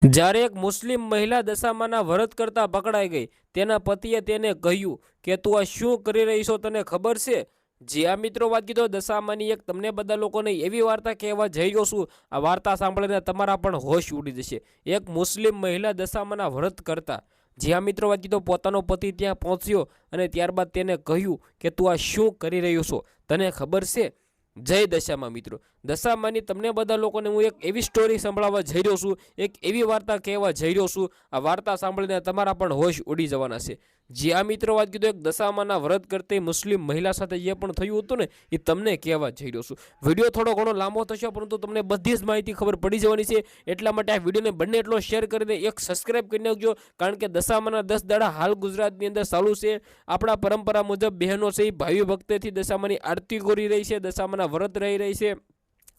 જ્યારે એક મુસ્લિમ મહિલા દશામાના વ્રત કરતા પકડાઈ ગઈ, તેના પતિએ તેને કહ્યું કે તું આ શું કરી રહી છો, તને ખબર છે? જી આ મિત્રો, વાત કીધો દશામાની એક તમને બધા લોકોને એવી વાર્તા કહેવા જઈ રહ્યો છું, આ વાર્તા સાંભળીને તમારા પણ હોશ ઉડી જશે। એક મુસ્લિમ મહિલા દશામાના વ્રત કરતા, જ્યાં મિત્રો વાત કીધો પોતાનો પતિ ત્યાં પહોંચ્યો અને ત્યારબાદ તેને કહ્યું કે તું આ શું કરી રહ્યો છો, તને ખબર છે? જય દશામાં મિત્રો, દશામાની તમને બધા લોકોને હું એક એવી સ્ટોરી સંભળાવવા જઈ રહ્યો છું, એક એવી વાર્તા કહેવા જઈ રહ્યો છું, આ વાર્તા સાંભળીને તમારા પણ હોશ ઉડી જવાના છે। જે આ મિત્રો વાત કીધું, એક દશામાના વ્રત કરતી મુસ્લિમ મહિલા સાથે જે પણ થયું હતું ને, એ તમને કહેવા જઈ રહ્યો છું। વિડીયો થોડો ઘણો લાંબો થશે, પરંતુ તમને બધી જ માહિતી ખબર પડી જવાની છે, એટલા માટે આ વિડીયોને બંને એટલો શેર કરીને એક સબસ્ક્રાઇબ કરી નાખજો, કારણ કે દશામાના 10 દાડા હાલ ગુજરાતની અંદર ચાલુ છે। આપણા પરંપરા મુજબ બહેનો છે, ભાઈ ભક્તેથી દશામાની આરતી કરી રહી છે, દશામાના વ્રત રહી રહી છે,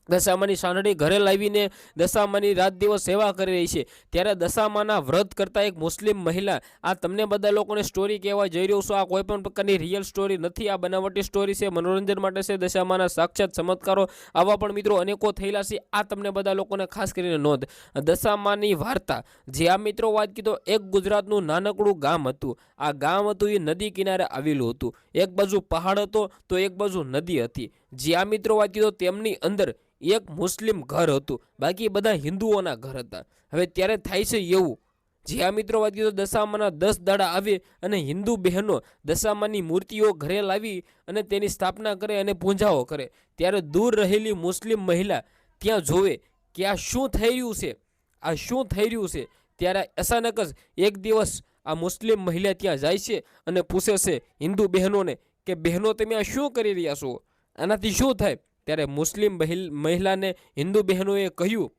દશામાની સાંડળી ઘરે લાવીને દશામાની રાત દિવસ સેવા કરી રહી છે। ત્યારે દશામાના વ્રત કરતા એક મુસ્લિમ મહિલા, આ તમને બધા લોકોને સ્ટોરી કહેવા જઈ રહ્યો છું, આ કોઈ પણ પ્રકારની રિયલ સ્ટોરી નથી, આ બનાવટી સ્ટોરી છે, મનોરંજન માટે છે। દશામાના સાક્ષાત ચમત્કારો આવા પણ મિત્રો અનેકો થયેલા છે, આ તમને બધા લોકોને ખાસ કરીને નોંધ। દશામાની વાર્તા, જે આ મિત્રો વાત કીધો, એક ગુજરાતનું નાનકડું ગામ હતું, આ ગામ હતું એ નદી કિનારે આવેલું હતું, એક બાજુ પહાડ હતો તો એક બાજુ નદી હતી। જે આ મિત્રો વાત કીધો, તેમની અંદર એક મુસ્લિમ ઘર હતું, બાકી બધા હિન્દુઓના ઘર હતા। હવે ત્યારે થાય છે એવું, જે આ મિત્રો વાત કીધો, દશામાના 10 દાડા આવે અને હિન્દુ બહેનો દશામાની મૂર્તિઓ ઘરે લાવી અને તેની સ્થાપના કરે અને પૂજાઓ કરે, ત્યારે દૂર રહેલી મુસ્લિમ મહિલા ત્યાં જોવે કે આ શું થઈ રહ્યું છે, આ શું થઈ રહ્યું છે। ત્યારે અચાનક જ એક દિવસ આ મુસ્લિમ મહિલા ત્યાં જાય છે અને પૂછે છે હિન્દુ બહેનોને કે બહેનો તમે આ શું કરી રહ્યા છો, આનાથી શું થાય? ત્યારે મુસ્લિમ મહિલાને હિન્દુ બહેનોએ કહ્યું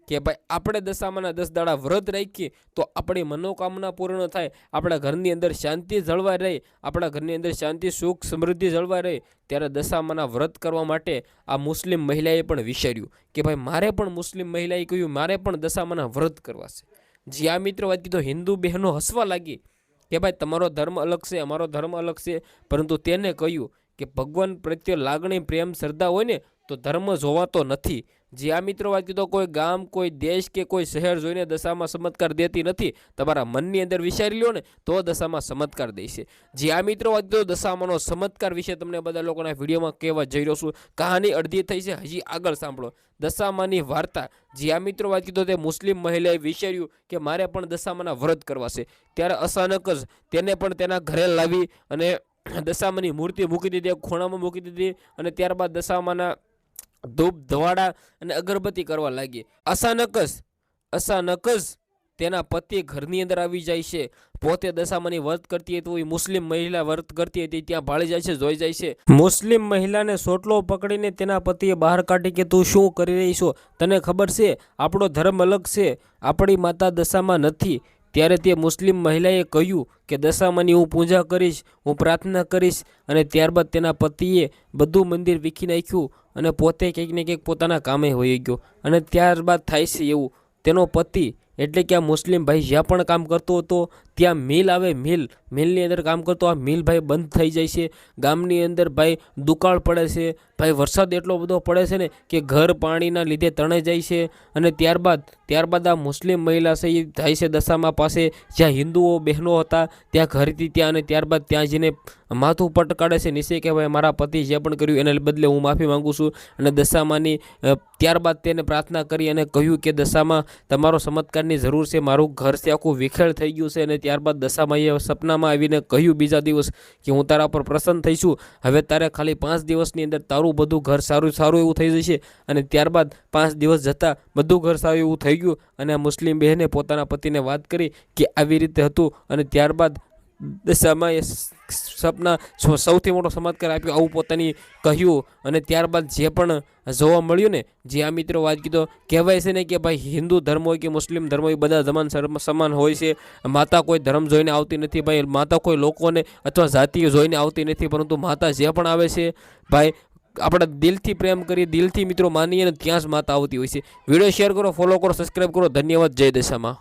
કે ભાઈ આપણે દશામાના 10 દાડા વ્રત રાખીએ તો આપણી મનોકામના પૂર્ણ થાય, આપણા ઘરની અંદર શાંતિ જળવાઈ રહે, આપણા ઘરની અંદર શાંતિ સુખ સમૃદ્ધિ જળવાઈ રહે। ત્યારે દશામાના વ્રત કરવા માટે આ મુસ્લિમ મહિલાએ પણ વિચાર્યું કે ભાઈ મારે પણ, મુસ્લિમ મહિલાએ કહ્યું મારે પણ દશામાના વ્રત કરવા છે। જે આ મિત્રો વાત કીધો, હિન્દુ બહેનો હસવા લાગી કે ભાઈ તમારો ધર્મ અલગ છે, અમારો ધર્મ અલગ છે, પરંતુ તેને કહ્યું કે ભગવાન પ્રત્યે લાગણી પ્રેમ શ્રદ્ધા હોય ને તો ધર્મ જોવાતો નથી। જે આ મિત્રો વાત કીધો, કોઈ ગામ, કોઈ દેશ કે કોઈ શહેર જોઈને દશામાં ચમત્કાર દેતી નથી, તમારા મનની અંદર વિચારી લો ને તો દશામાં ચમત્કાર દેશે। જે આ મિત્રો વાત કીધો, દશામાનો ચમત્કાર વિશે તમને બધા લોકોના વિડીયોમાં કહેવા જઈ રહ્યો છું, કહાની અડધી થઈ છે, હજી આગળ સાંભળો દશામાની વાર્તા। જે આ મિત્રો વાત કીધો, તે મુસ્લિમ મહિલાએ વિચાર્યું કે મારે પણ દશામાના વ્રત કરવા છે, ત્યારે અચાનક જ તેને પણ તેના ઘરે લાવી અને દશામાની મૂર્તિ મૂકી દીધી, ખૂણામાં મૂકી દીધી અને ત્યારબાદ દશામાના ધૂપ ધવાડા અને અગરબત્તી કરવા લાગી। અચાનક જ તેના પતિ ઘરની અંદર આવી જાય છે, પોતે દશામાની વ્રત કરતી હતી, મુસ્લિમ મહિલા વ્રત કરતી હતી, ત્યાં ભાળી જાય છે, જોઈ જાય છે। મુસ્લિમ મહિલાને સોટલો પકડીને તેના પતિએ બહાર કાઢી કે તું શું કરી રહી છો, તને ખબર છે આપણો ધર્મ અલગ છે, આપણી માતા દશામાં નથી। ત્યારે તે મુસ્લિમ મહિલાએ કહ્યું કે દશામાની હું પૂજા કરીશ, હું પ્રાર્થના કરીશ, અને ત્યારબાદ તેના પતિએ બધું મંદિર વીખી નાખ્યું અને પોતે કંઈક ને કંઈક પોતાના કામે હોઈ ગયો। અને ત્યારબાદ થાય છે એવું, તેનો પતિ એટલે કે આ મુસ્લિમ ભાઈ જ્યાં પણ કામ કરતો હતો ત્યાં મિલ આવે, મિલની અંદર કામ કરતો, આ મિલ ભાઈ બંધ થઈ જાય છે, ગામની અંદર ભાઈ દુકાળ પડે છે, ભાઈ વરસાદ એટલો બધો પડે છે ને કે ઘર પાણીના લીધે તણાઈ જાય છે। અને ત્યારબાદ આ મુસ્લિમ મહિલા છે એ થાય છે દશામા પાસે, જ્યાં હિન્દુઓ બહેનો હતા ત્યાં ઘરથી ત્યાં, અને ત્યારબાદ ત્યાં જઈને માથું પટકાડે છે નીચે કે ભાઈ મારા પતિ જે પણ કર્યું એના બદલે હું માફી માંગુ છું। અને દશામાની ત્યારબાદ તેને પ્રાર્થના કરી અને કહ્યું કે દશામાં તમારો ચમત્કારની જરૂર છે, મારું ઘર છે આખું વિખેર થઈ ગયું છે। અને ત્યારબાદ દશામાએ સપનામાં આવીને કહ્યું બીજા દિવસ કે હું તારા પર પ્રસન્ન થઈશું, હવે તારે ખાલી 5 દિવસની અંદર તારું બધું ઘર સારું એવું થઈ જશે। અને ત્યારબાદ 5 દિવસ જતાં બધું ઘર સારું એવું થઈ ગયું, અને આ મુસ્લિમ બહેને પોતાના પતિને વાત કરી કે આવી રીતે હતું, અને ત્યારબાદ દશામાએ સપના સૌથી મોટો ચમત્કાર આપ્યો આવું પોતાની કહ્યું। અને ત્યારબાદ જે પણ જોવા મળ્યું ને, જે આ મિત્રો વાત કીધો, કહેવાય છે ને કે ભાઈ હિન્દુ ધર્મ હોય કે મુસ્લિમ ધર્મ હોય, બધા સમાન હોય છે, માતા કોઈ ધર્મ જોઈને આવતી નથી ભાઈ, માતા કોઈ લોકોને અથવા જાતિઓ જોઈને આવતી નથી, પરંતુ માતા જે પણ આવે છે ભાઈ આપણે દિલથી પ્રેમ કરી, દિલથી મિત્રો માનીએ ને ત્યાં જ માતા આવતી હોય છે। વિડીયો શેર કરો, ફોલો કરો, સબસ્ક્રાઈબ કરો, ધન્યવાદ। જય દશામાં।